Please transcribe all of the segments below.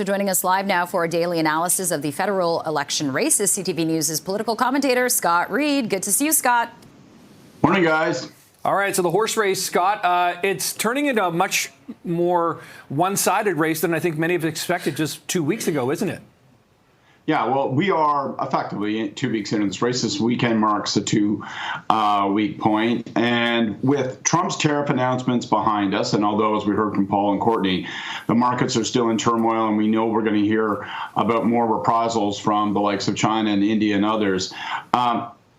So joining us live now for a daily analysis of the federal election race is CTV News' political commentator, Scott Reid. Good to see you, Scott. Morning, guys. All right, so the horse race, Scott, it's turning into a much more one-sided race than I think many have expected just 2 weeks ago, isn't it? Yeah, well, we are effectively 2 weeks into this race. This weekend marks the two-week point. And with Trump's tariff announcements behind us, and although, as we heard from Paul and Courtney, the markets are still in turmoil, and we know we're going to hear about more reprisals from the likes of China and India and others,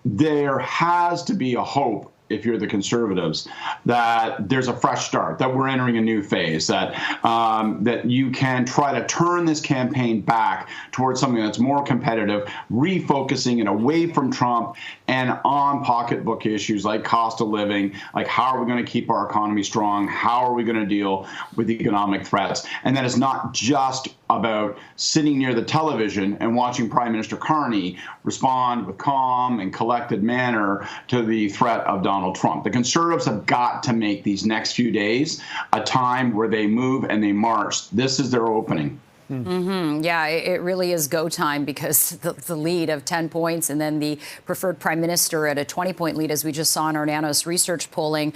there has to be a hope, if you're the Conservatives, that there's a fresh start, that we're entering a new phase, that that you can try to turn this campaign back towards something that's more competitive, refocusing it away from Trump and on pocketbook issues like cost of living, like how are we going to keep our economy strong, how are we going to deal with economic threats, and that it's not just about sitting near the television and watching Prime Minister Carney respond with calm and collected manner to the threat of Donald Trump. The Conservatives have got to make these next few days a time where they move and they march. This is their opening. Mm-hmm. Yeah, it really is go time, because the lead of 10 points and then the preferred prime minister at a 20-point lead, as we just saw in our Nanos research polling.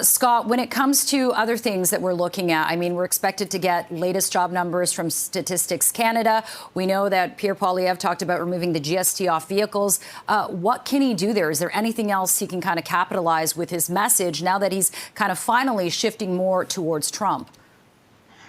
Scott, when it comes to other things that we're looking at, I mean, we're expected to get latest job numbers from Statistics Canada. We know that Pierre Poilievre talked about removing the GST off vehicles. What can he do there? Is there anything else he can kind of capitalize with his message now that he's kind of finally shifting more towards Trump?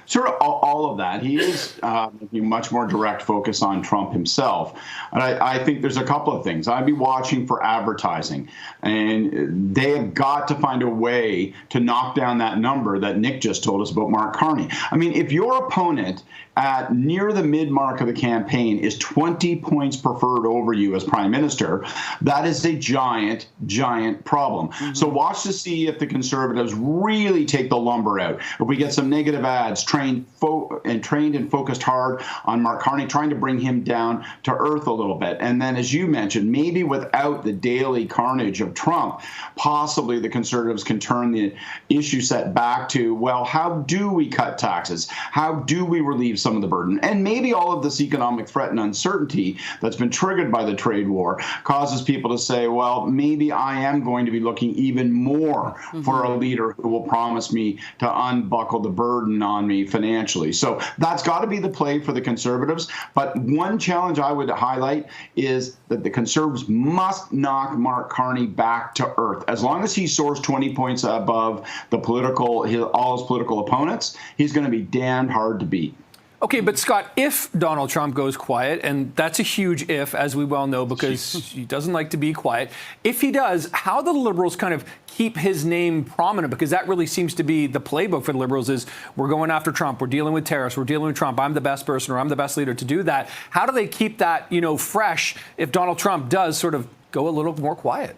Sort of all of that. He is making much more direct focus on Trump himself. And I think there's a couple of things. I'd be watching for advertising. And they have got to find a way to knock down that number that Nick just told us about Mark Carney. I mean, if your opponent at near the mid-mark of the campaign is 20 points preferred over you as prime minister, that is a giant, giant problem. Mm-hmm. So watch to see if the Conservatives really take the lumber out. If we get some negative ads, trained and focused hard on Mark Carney, trying to bring him down to earth a little bit. And then, as you mentioned, maybe without the daily carnage of Trump, possibly the Conservatives can turn the issue set back to, well, how do we cut taxes? How do we relieve some of the burden? And maybe all of this economic threat and uncertainty that's been triggered by the trade war causes people to say, well, maybe I am going to be looking even more for a leader who will promise me to unbuckle the burden on me financially. So that's got to be the play for the Conservatives. But one challenge I would highlight is that the Conservatives must knock Mark Carney back to earth. As long as he soars 20 points above the all his political opponents, he's going to be damned hard to beat. Okay, but Scott, if Donald Trump goes quiet, and that's a huge if, as we well know, because he doesn't like to be quiet. If he does, how do the Liberals kind of keep his name prominent? Because that really seems to be the playbook for the Liberals is we're going after Trump, we're dealing with tariffs, we're dealing with Trump, I'm the best person or I'm the best leader to do that. How do they keep that, fresh if Donald Trump does sort of go a little more quiet?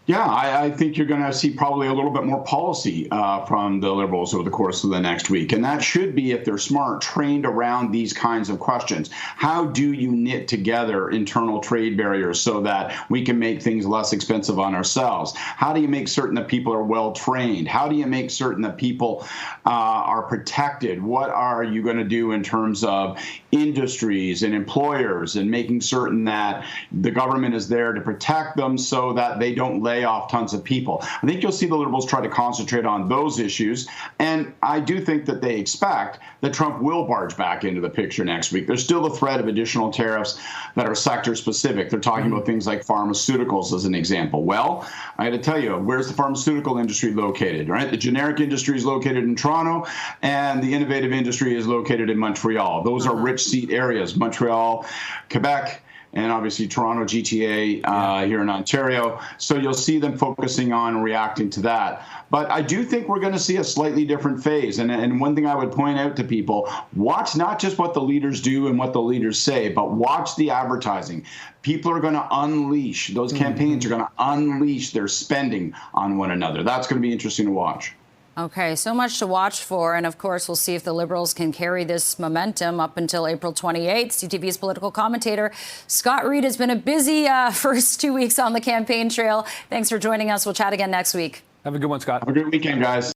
Yeah, I think you're going to see probably a little bit more policy from the Liberals over the course of the next week. And that should be, if they're smart, trained around these kinds of questions. How do you knit together internal trade barriers so that we can make things less expensive on ourselves? How do you make certain that people are well trained? How do you make certain that people are protected? What are you going to do in terms of industries and employers and making certain that the government is there to protect them so that they don't lay off tons of people? I think you'll see the Liberals try to concentrate on those issues. And I do think that they expect that Trump will barge back into the picture next week. There's still the threat of additional tariffs that are sector specific. They're talking about things like pharmaceuticals as an example. Well, I got to tell you, where's the pharmaceutical industry located, right? The generic industry is located in Toronto and the innovative industry is located in Montreal. Those are rich seat areas, Montreal, Quebec, and obviously Toronto, GTA here in Ontario. So you'll see them focusing on reacting to that. But I do think we're going to see a slightly different phase. And one thing I would point out to people, watch not just what the leaders do and what the leaders say, but watch the advertising. People are going to unleash, those campaigns are going to unleash their spending on one another. That's going to be interesting to watch. Okay, so much to watch for. And of course, we'll see if the Liberals can carry this momentum up until April 28th. CTV's political commentator, Scott Reid, has been a busy first 2 weeks on the campaign trail. Thanks for joining us. We'll chat again next week. Have a good one, Scott. Have a good weekend, guys.